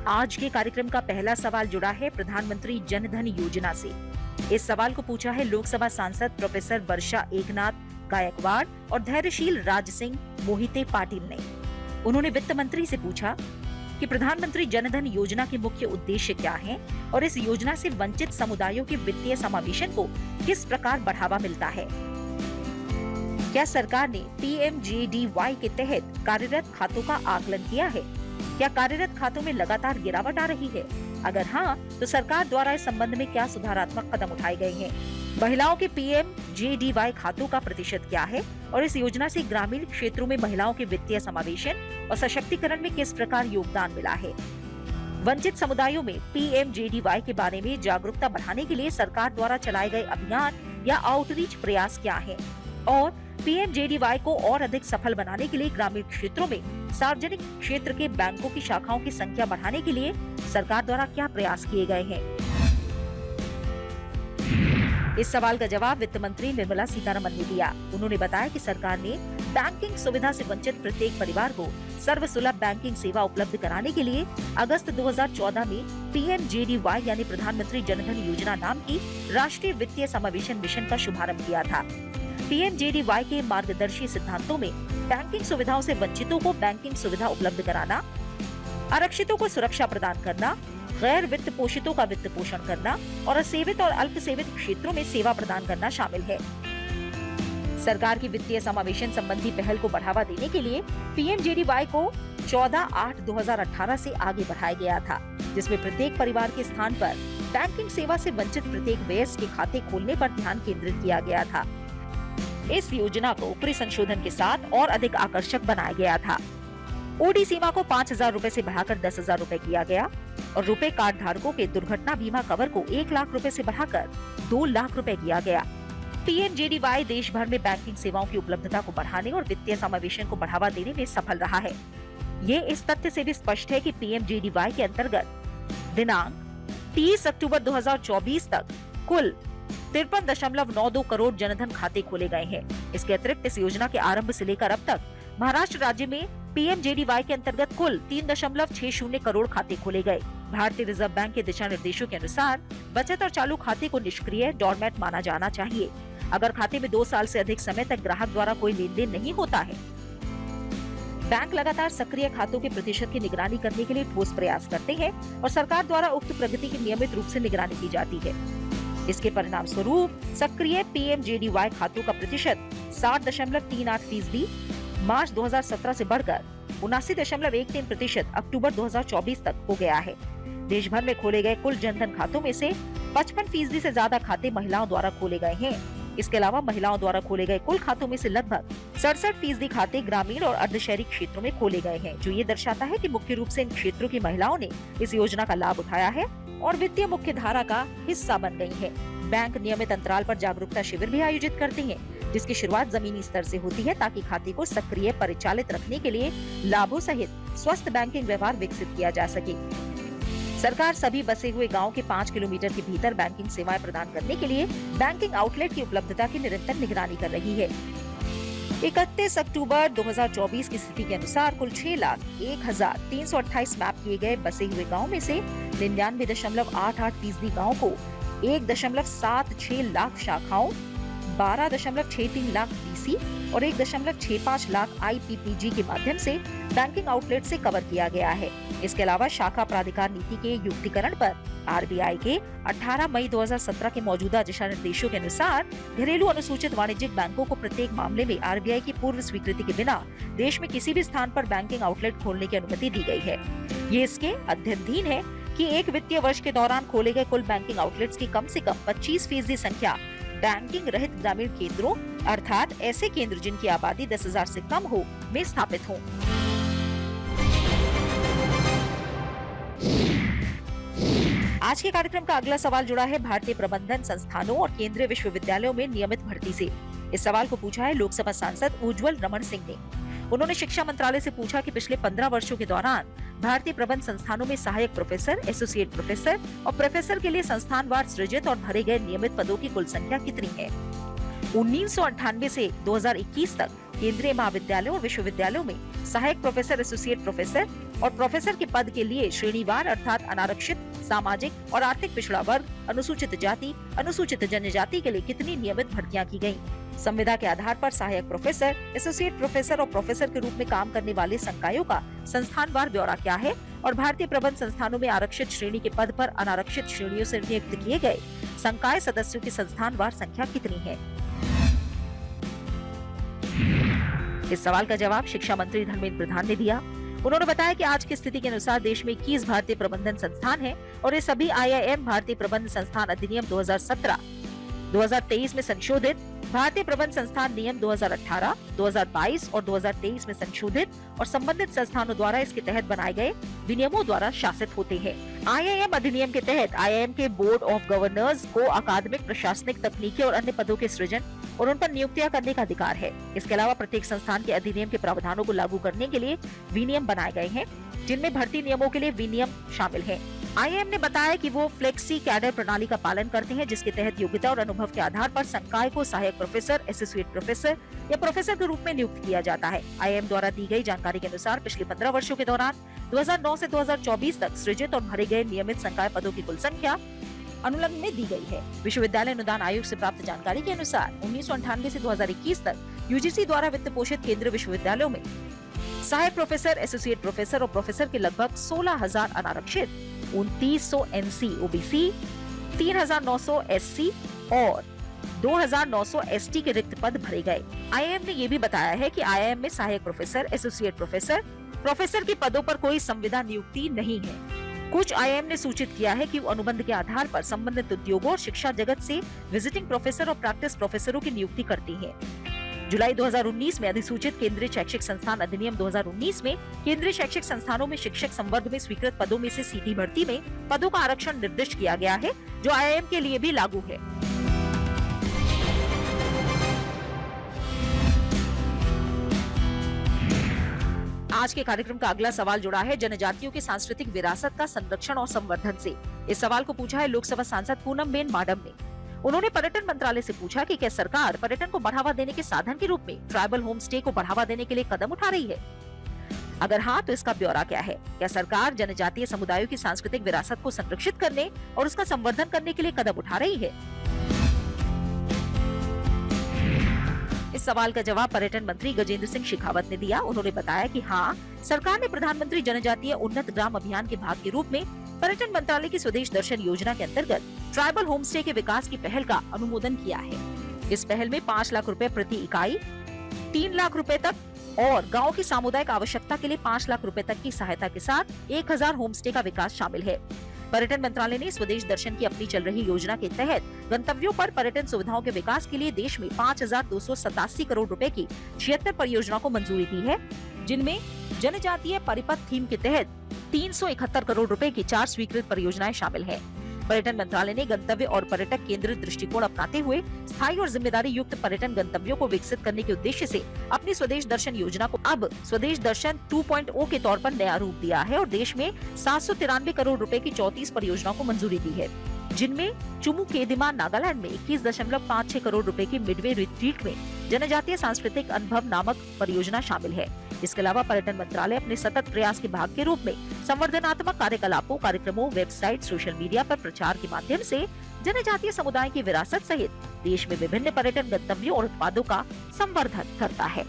आज के कार्यक्रम का पहला सवाल जुड़ा है प्रधानमंत्री जन धन योजना से। इस सवाल को पूछा है लोकसभा सांसद प्रोफेसर वर्षा एकनाथ गायकवाड़ और धैर्यशील राज सिंह मोहिते पाटिल ने। उन्होंने वित्त मंत्री से पूछा कि प्रधानमंत्री जन धन योजना के मुख्य उद्देश्य क्या हैं और इस योजना से वंचित समुदायों के वित्तीय समावेशन को किस प्रकार बढ़ावा मिलता है। क्या सरकार ने पीएमजेडीवाई के तहत कार्यरत खातों का आकलन किया है? क्या कार्यरत खातों में लगातार गिरावट आ रही है? अगर हाँ, तो सरकार द्वारा इस संबंध में क्या सुधारात्मक कदम उठाए गए हैं? महिलाओं के पीएमजेडीवाई खातों का प्रतिशत क्या है और इस योजना से ग्रामीण क्षेत्रों में महिलाओं के वित्तीय समावेशन और सशक्तिकरण में किस प्रकार योगदान मिला है? वंचित समुदायों में पीएमजेडीवाई के बारे में जागरूकता बढ़ाने के लिए सरकार द्वारा चलाए गए अभियान या आउटरीच प्रयास क्या है? और पीएमजेडीवाई को और अधिक सफल बनाने के लिए ग्रामीण क्षेत्रों में सार्वजनिक क्षेत्र के बैंकों की शाखाओं की संख्या बढ़ाने के लिए सरकार द्वारा क्या प्रयास किए गए हैं? इस सवाल का जवाब वित्त मंत्री निर्मला सीतारमण ने दिया। उन्होंने बताया कि सरकार ने बैंकिंग सुविधा से वंचित प्रत्येक परिवार को सर्वसुलभ बैंकिंग सेवा उपलब्ध कराने के लिए अगस्त 2014 में पीएमजेडीवाई यानी प्रधानमंत्री जन धन योजना नाम की राष्ट्रीय वित्तीय समावेशन मिशन का शुभारंभ किया था। पीएमजेडीवाई के मार्गदर्शी सिद्धांतों में बैंकिंग सुविधाओं से वंचितों को बैंकिंग सुविधा उपलब्ध कराना, आरक्षितों को सुरक्षा प्रदान करना, गैर वित्त पोषितों का वित्त पोषण करना और असेवित और अल्प सेवित क्षेत्रों में सेवा प्रदान करना शामिल है। सरकार की वित्तीय समावेशन संबंधी पहल को बढ़ावा देने के लिए पीएमजेडीवाई को 14/8/2018 से आगे बढ़ाया गया था, जिसमें प्रत्येक परिवार के स्थान पर बैंकिंग सेवा से वंचित प्रत्येक वयस्क के खाते खोलने पर ध्यान केंद्रित किया गया था। इस योजना को ऊपरी संशोधन के साथ और अधिक आकर्षक बनाया गया था। ओडी सीमा को 5,000 रूपए से बढ़ाकर 10,000 रूपए किया गया और रुपए कार्ड धारकों के दुर्घटना बीमा कवर को 1 लाख रूपए से बढ़ाकर 2 लाख रूपए किया गया। पीएमजेडीवाई देश भर में बैंकिंग सेवाओं की उपलब्धता को बढ़ाने और वित्तीय समावेशन को बढ़ावा देने में सफल रहा है। ये इस तथ्य से भी स्पष्ट है कि पीएमजेडीवाई के अंतर्गत दिनांक 30 अक्टूबर 2024 तक कुल 53.92 करोड़ जनधन खाते खोले गए हैं। इसके अतिरिक्त इस योजना के आरंभ से लेकर अब तक महाराष्ट्र राज्य में पीएमजेडीवाई के अंतर्गत कुल 3.60 करोड़ खाते खोले गए। भारतीय रिजर्व बैंक के दिशा निर्देशों के अनुसार बचत और चालू खाते को निष्क्रिय डॉर्मेट माना जाना चाहिए अगर खाते में 2 साल से अधिक समय तक ग्राहक द्वारा कोई लेन देन नहीं होता है। बैंक लगातार सक्रिय खातों के प्रतिशत की निगरानी करने के लिए ठोस प्रयास करते हैं और सरकार द्वारा उक्त प्रगति की नियमित रूप से निगरानी की जाती है। इसके परिणाम स्वरूप सक्रिय पीएमजेडीवाई खातों का प्रतिशत 60.38% मार्च 2017 से बढ़कर 79.13% अक्टूबर 2024 तक हो गया है। देश भर में खोले गए कुल जनधन खातों में से 55% से ज्यादा खाते महिलाओं द्वारा खोले गए हैं। इसके अलावा महिलाओं द्वारा खोले गए कुल खातों में से लगभग 67% खाते ग्रामीण और अर्धशहरी क्षेत्रों में खोले गए हैं, जो ये दर्शाता है कि मुख्य रूप से इन क्षेत्रों की महिलाओं ने इस योजना का लाभ उठाया है और वित्तीय मुख्य धारा का हिस्सा बन गई है। बैंक नियमित अंतराल पर जागरूकता शिविर भी आयोजित करते हैं, जिसकी शुरुआत जमीनी स्तर से होती है ताकि खाते को सक्रिय परिचालित रखने के लिए लाभों सहित स्वस्थ बैंकिंग व्यवहार विकसित किया जा सके। सरकार सभी बसे हुए गांव के 5 किलोमीटर के भीतर बैंकिंग सेवाएं प्रदान करने के लिए बैंकिंग आउटलेट की उपलब्धता की निरंतर निगरानी कर रही है। 31 अक्टूबर 2024 की स्थिति के अनुसार कुल 6,01,328 मैप किए गए बसे हुए गाँव में से 99.88% गाँव को 1.76 लाख शाखाओं, 12.63 लाख डीसी और 1.65 लाख आईपीपीजी के माध्यम से बैंकिंग आउटलेट से कवर किया गया है। इसके अलावा शाखा प्राधिकार नीति के युक्तिकरण पर आरबीआई के 18 मई 2017 के मौजूदा दिशा निर्देशों के अनुसार घरेलू अनुसूचित वाणिज्यिक बैंकों को प्रत्येक मामले में आरबीआई की पूर्व स्वीकृति के बिना देश में किसी भी स्थान पर बैंकिंग आउटलेट खोलने की अनुमति दी गई है। ये इसके अध्ययनाधीन है कि एक वित्तीय वर्ष के दौरान खोले गए कुल बैंकिंग आउटलेट्स की कम से कम 25% संख्या बैंकिंग रहित ग्रामीण केंद्रों अर्थात ऐसे केंद्र जिनकी आबादी 10,000 से कम हो में स्थापित हो। आज के कार्यक्रम का अगला सवाल जुड़ा है भारतीय प्रबंधन संस्थानों और केंद्रीय विश्वविद्यालयों में नियमित भर्ती से। इस सवाल को पूछा है लोकसभा सांसद उज्ज्वल रमण सिंह ने। उन्होंने शिक्षा मंत्रालय से पूछा कि पिछले 15 वर्षों के दौरान भारतीय प्रबंध संस्थानों में सहायक प्रोफेसर, एसोसिएट प्रोफेसर और प्रोफेसर के लिए संस्थानवार सृजित और भरे गए नियमित पदों की कुल संख्या कितनी है। 1998 से 2021 तक केंद्रीय महाविद्यालयों और विश्वविद्यालयों में सहायक प्रोफेसर, एसोसिएट प्रोफेसर और प्रोफेसर के पद के लिए श्रेणीवार अर्थात अनारक्षित, सामाजिक और आर्थिक पिछड़ा वर्ग, अनुसूचित जाति, अनुसूचित जनजाति के लिए कितनी नियमित भर्तियां की गयी। संविदा के आधार पर सहायक प्रोफेसर, एसोसिएट प्रोफेसर और प्रोफेसर के रूप में काम करने वाले संकायों का संस्थानवार ब्यौरा क्या है और भारतीय प्रबंध संस्थानों में आरक्षित श्रेणी के पद पर अनारक्षित श्रेणियों से नियुक्त किए गए संकाय सदस्यों की संस्थानवार संख्या कितनी है। इस सवाल का जवाब शिक्षा मंत्री धर्मेंद्र प्रधान ने दिया। उन्होंने बताया कि आज की स्थिति के अनुसार देश में 21 भारतीय प्रबंधन संस्थान हैं और ये सभी IIM भारतीय प्रबंध संस्थान अधिनियम 2017, 2023 में संशोधित, भारतीय प्रबंध संस्थान नियम 2018, 2022 और 2023 में संशोधित और संबंधित संस्थानों द्वारा इसके तहत बनाए गए विनियमों द्वारा शासित होते हैं। IIM अधिनियम के तहत IIM के बोर्ड ऑफ गवर्नर्स को अकादमिक, प्रशासनिक, तकनीकी और अन्य पदों के सृजन और उन पर नियुक्तियां करने का अधिकार है। इसके अलावा प्रत्येक संस्थान के अधिनियम के प्रावधानों को लागू करने के लिए विनियम बनाए गए हैं, जिनमें भर्ती नियमों के लिए विनियम शामिल है। IIM ने बताया कि वो फ्लेक्सी कैडर प्रणाली का पालन करते हैं, जिसके तहत योग्यता और अनुभव के आधार पर संकाय को सहायक प्रोफेसर, एसोसिएट प्रोफेसर या प्रोफेसर के रूप में नियुक्त किया जाता है। IIM द्वारा दी गई जानकारी के अनुसार पिछले 15 वर्षों के दौरान 2009 से 2024 तक सृजित और भरे गए नियमित संकाय पदों की कुल संख्या अनुलग्न में दी गई है। विश्वविद्यालय अनुदान आयोग से प्राप्त जानकारी के अनुसार 1998 से 2021 तक UGC द्वारा वित्त पोषित केंद्रीय विश्वविद्यालयों में सहायक प्रोफेसर, एसोसिएट प्रोफेसर और प्रोफेसर के लगभग 16,000 अनारक्षित, 2900 NC OBC, 3,900 SC और 2,900 ST के रिक्त पद भरे गए। IIM ने ये भी बताया है कि IIM में सहायक प्रोफेसर, एसोसिएट प्रोफेसर, प्रोफेसर के पदों पर कोई संविदा नियुक्ति नहीं है। कुछ IIM ने सूचित किया है कि वो अनुबंध के आधार पर संबंधित उद्योगों और शिक्षा जगत से विजिटिंग प्रोफेसर और प्रैक्टिस प्रोफेसरों की नियुक्ति करती है। जुलाई 2019 में अधिसूचित केंद्रीय शैक्षिक संस्थान अधिनियम 2019 में केंद्रीय शैक्षिक संस्थानों में शिक्षक संवर्ग में स्वीकृत पदों में से सीटी भर्ती में पदों का आरक्षण निर्दिष्ट किया गया है, जो IIM के लिए भी लागू है। आज के कार्यक्रम का अगला सवाल जुड़ा है जनजातियों की सांस्कृतिक विरासत का संरक्षण और संवर्धन से। इस सवाल को पूछा है लोकसभा सांसद पूनमबेन माडम ने। उन्होंने पर्यटन मंत्रालय से पूछा कि क्या सरकार पर्यटन को बढ़ावा देने के साधन के रूप में ट्राइबल होम स्टे को बढ़ावा देने के लिए कदम उठा रही है। अगर हाँ, तो इसका ब्यौरा क्या है। क्या सरकार जनजातीय समुदायों की सांस्कृतिक विरासत को संरक्षित करने और उसका संवर्धन करने के लिए कदम उठा रही है। इस सवाल का जवाब पर्यटन मंत्री गजेंद्र सिंह शेखावत ने दिया। उन्होंने बताया कि हाँ, सरकार ने प्रधानमंत्री जनजातीय उन्नत ग्राम अभियान के भाग के रूप में पर्यटन मंत्रालय की स्वदेश दर्शन योजना के अंतर्गत ट्राइबल होम स्टे के विकास की पहल का अनुमोदन किया है। इस पहल में 5 लाख रुपए प्रति इकाई, 3 लाख रुपए तक और गाँव की सामुदायिक आवश्यकता के लिए 5 लाख रुपए तक की सहायता के साथ 1000 होम स्टे का विकास शामिल है। पर्यटन मंत्रालय ने स्वदेश दर्शन की अपनी चल रही योजना के तहत गंतव्यों पर पर्यटन सुविधाओं के विकास के लिए देश में 5,287 करोड़ रुपए की 76 परियोजनाओं को मंजूरी दी है, जिनमें जनजातीय परिपथ थीम के तहत 371 करोड़ रुपए की 4 स्वीकृत परियोजनाएं शामिल हैं। पर्यटन मंत्रालय ने गंतव्य और पर्यटक केंद्रित दृष्टिकोण अपनाते हुए स्थायी और जिम्मेदारी युक्त पर्यटन गंतव्यों को विकसित करने के उद्देश्य से अपनी स्वदेश दर्शन योजना को अब स्वदेश दर्शन 2.0 के तौर पर नया रूप दिया है और देश में 793 करोड़ रुपए की 34 परियोजनाओं को मंजूरी दी है, जिनमें चुमू केदिमा नागालैंड में 21.56 करोड़ रुपए की मिडवे रिट्रीट में जनजातीय सांस्कृतिक अनुभव नामक परियोजना शामिल है। इसके अलावा पर्यटन मंत्रालय अपने सतत प्रयास के भाग के रूप में संवर्धनात्मक कार्यकलापों, कार्यक्रमों, वेबसाइट, सोशल मीडिया पर प्रचार के माध्यम से जनजातीय समुदाय की विरासत सहित देश में विभिन्न पर्यटन गंतव्यों और उत्पादों का संवर्धन करता है।